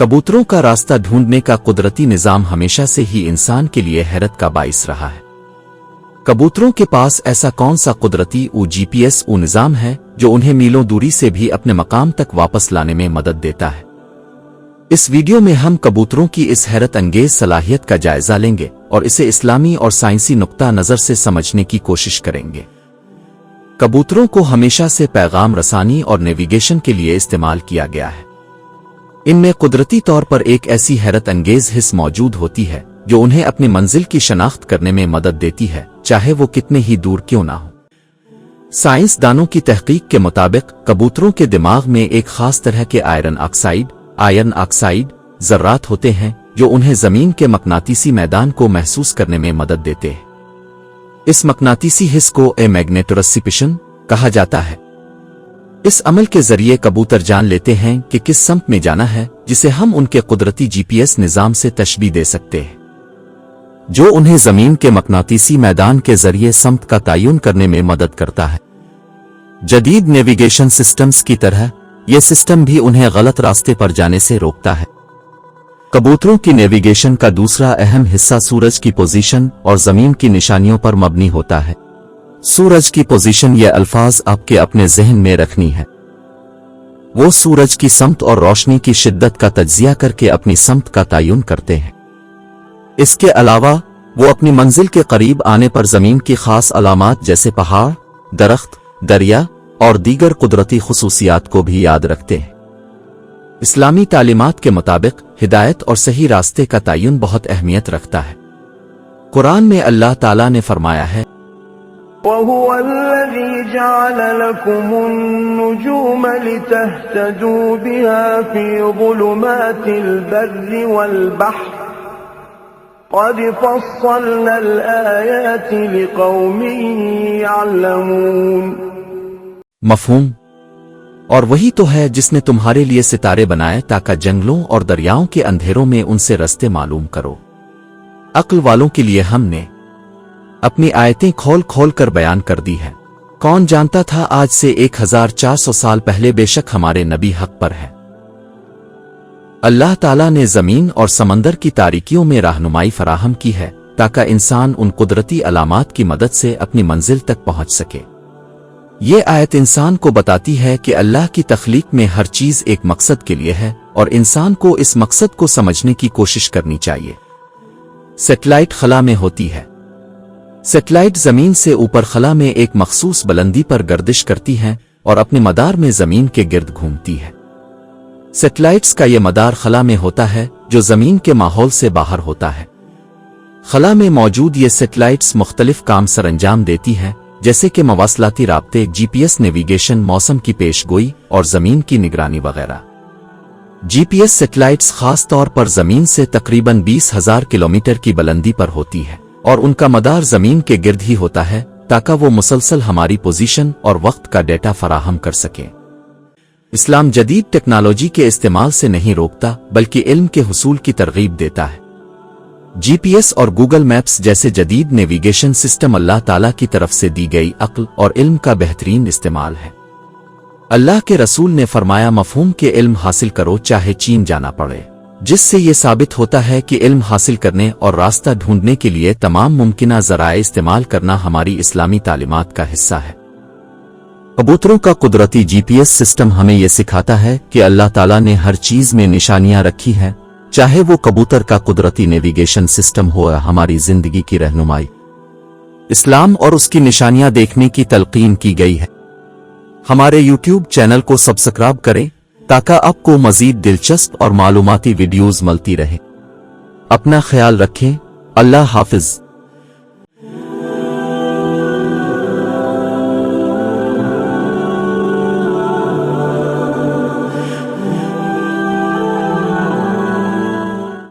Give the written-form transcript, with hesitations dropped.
कबूतरों का रास्ता ढूंढने का कुदरती निजाम हमेशा से ही इंसान के लिए हैरत का बाइस रहा है। कबूतरों के पास ऐसा कौन सा कुदरती जीपीएस निजाम है जो उन्हें मीलों दूरी से भी अपने मकाम तक वापस लाने में मदद देता है। इस वीडियो में हम कबूतरों की इस हैरत अंगेज सलाहियत का जायजा लेंगे और इसे इस्लामी और साइंसी नुक्ता नजर से समझने की कोशिश करेंगे। कबूतरों को हमेशा से पैगाम रसानी और नेविगेशन के लिए इस्तेमाल किया गया है। इनमें कुदरती तौर पर एक ऐसी हैरत अंगेज हिस्स मौजूद होती है जो उन्हें अपनी मंजिल की शनाख्त करने में मदद देती है, चाहे वो कितने ही दूर क्यों ना हो। साइंसदानों की तहकीक के मुताबिक कबूतरों के दिमाग में एक खास तरह के आयरन ऑक्साइड जर्रात होते हैं जो उन्हें जमीन के मकनातीसी मैदान को महसूस करने में मदद देते हैं। इस मकनातीसी हिस्स को मैग्नेटोरेसिपिशन कहा जाता है। इस अमल के जरिए कबूतर जान लेते हैं कि किस समत में जाना है, जिसे हम उनके कुदरती जीपीएस निजाम से तशबीह दे सकते हैं, जो उन्हें जमीन के मकनातीसी मैदान के जरिए समत का तयन करने में मदद करता है। जदीद नेविगेशन सिस्टम्स की तरह यह सिस्टम भी उन्हें गलत रास्ते पर जाने से रोकता है। कबूतरों की नेविगेशन का दूसरा अहम हिस्सा सूरज की पोजीशन और जमीन की निशानियों पर मबनी होता है। सूरज की पोजीशन ये अल्फाज आपके अपने जहन में रखनी है। वो सूरज की समत और रोशनी की शिद्दत का तज्जिया करके अपनी समत का तयन करते हैं। इसके अलावा वो अपनी मंजिल के करीब आने पर जमीन की खास अलामात जैसे पहाड़, दरख्त, दरिया और दीगर कुदरती खुसूसियात को भी याद रखते हैं। इस्लामी तालीमात के मुताबिक हिदायत और सही रास्ते का तयन बहुत अहमियत रखता है। कुरान में अल्लाह ताला ने फरमाया है, وَهُوَ الَّذِي جَعَلَ لَكُمُ النُّجُومَ لِتَهْتَدُوا بِهَا فِي ظُلُمَاتِ الْبَرِّ وَالْبَحْرِ قَدْ فَصَّلْنَا الْآيَاتِ لِقَوْمٍ يَعْلَمُونَ। मफहूम। और वही तो है जिसने तुम्हारे लिए सितारे बनाए ताकि जंगलों और दरियाओं के अंधेरों में उनसे रास्ते मालूम करो। अक्ल वालों के लिए हमने अपनी आयतें खोल खोल कर बयान कर दी है। कौन जानता था आज से 1400 साल पहले बेशक हमारे नबी हक पर है। अल्लाह ताला ने जमीन और समंदर की तारीकियों में रहनुमाई फराहम की है ताकि इंसान उन कुदरती अलामात की मदद से अपनी मंजिल तक पहुंच सके। ये आयत इंसान को बताती है कि अल्लाह की तख्लीक में हर चीज एक मकसद के लिए है और इंसान को इस मकसद को समझने की कोशिश करनी चाहिए। सैटेलाइट खला में होती है। सैटेलाइट जमीन से ऊपर खला में एक मखसूस बुलंदी पर गर्दिश करती हैं और अपने मदार में जमीन के गिर्द घूमती है। सैटेलाइट्स का यह मदार खला में होता है जो जमीन के माहौल से बाहर होता है। खला में मौजूद ये सैटेलाइट्स मुख्तलिफ काम सरंजाम देती हैं, जैसे कि मवासलाती राब्ते, जीपीएस नेविगेशन, मौसम की पेशगोई और जमीन की निगरानी वगैरह। जीपीएस सैटेलाइट्स खास तौर पर जमीन से तकरीबन 20,000 किलोमीटर की बुलंदी पर होती है और उनका मदार जमीन के गिर्द ही होता है ताकि वो मुसलसल हमारी पोजीशन और वक्त का डेटा फराहम कर सके। इस्लाम जदीद टेक्नोलॉजी के इस्तेमाल से नहीं रोकता बल्कि इल्म के हुसूल की तरगीब देता है। जीपीएस और गूगल मैप्स जैसे जदीद नेविगेशन सिस्टम अल्लाह ताला की तरफ से दी गई अक्ल और इल्म का बेहतरीन इस्तेमाल है। अल्लाह के रसूल ने फरमाया, मफहूम के इल्म हासिल करो चाहे चीन जाना पड़े, जिससे ये साबित होता है कि इल्म हासिल करने और रास्ता ढूंढने के लिए तमाम मुमकिना ज़राए इस्तेमाल करना हमारी इस्लामी तालीमात का हिस्सा है। कबूतरों का कुदरती जीपीएस सिस्टम हमें यह सिखाता है कि अल्लाह ताला ने हर चीज में निशानियां रखी हैं, चाहे वो कबूतर का कुदरती नेविगेशन सिस्टम हो या हमारी जिंदगी की रहनुमाई। इस्लाम और उसकी निशानियां देखने की तलकीन की गई है। हमारे यूट्यूब चैनल को सब्सक्राइब करें ताकि आपको मजीद दिलचस्प और मालूमाती वीडियोस मिलती रहे। अपना ख्याल रखें। अल्लाह हाफिज।